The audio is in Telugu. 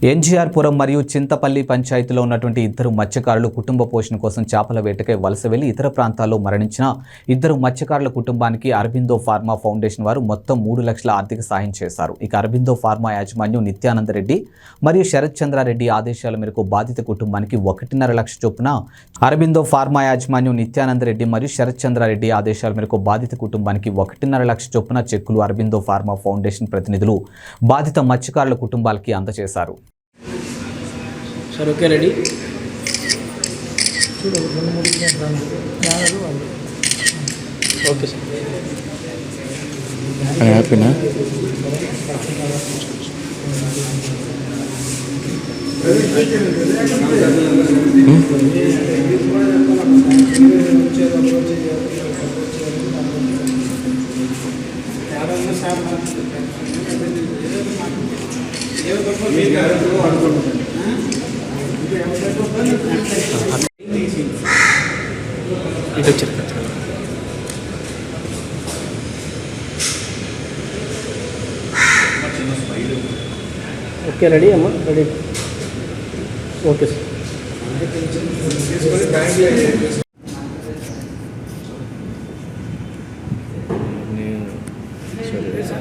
ఎన్జీఆర్ పురం మరియు చింతపల్లి పంచాయతీలో ఉన్నటువంటి ఇద్దరు మత్స్యకారులు కుటుంబ పోషణ కోసం చేపల వేటకై వలస వెళ్లి ఇతర ప్రాంతాల్లో మరణించిన ఇద్దరు మత్స్యకారుల కుటుంబానికి అరబిందో ఫార్మా ఫౌండేషన్ వారు మొత్తం 3 లక్షల ఆర్థిక సాయం చేశారు. ఇక అరబిందో ఫార్మా యాజమాన్యం నిత్యానందరెడ్డి మరియు శరత్ చంద్రారెడ్డి ఆదేశాల మేరకు బాధిత కుటుంబానికి 1.5 లక్ష చొప్పున అరబిందో ఫార్మా యాజమాన్యం నిత్యానందరెడ్డి మరియు శరత్ చంద్రారెడ్డి ఆదేశాల మేరకు బాధిత కుటుంబానికి 1.5 లక్ష చొప్పున చెక్కులు అరబిందో ఫార్మా ఫౌండేషన్ ప్రతినిధులు బాధిత మత్స్యకారుల కుటుంబాలకి అందజేశారు. Sir okay ready okay sir హ్యాపీనా ఇటు వచ్చారు ఓకే రెడీ అమ్మా రెడీ ఓకే సార్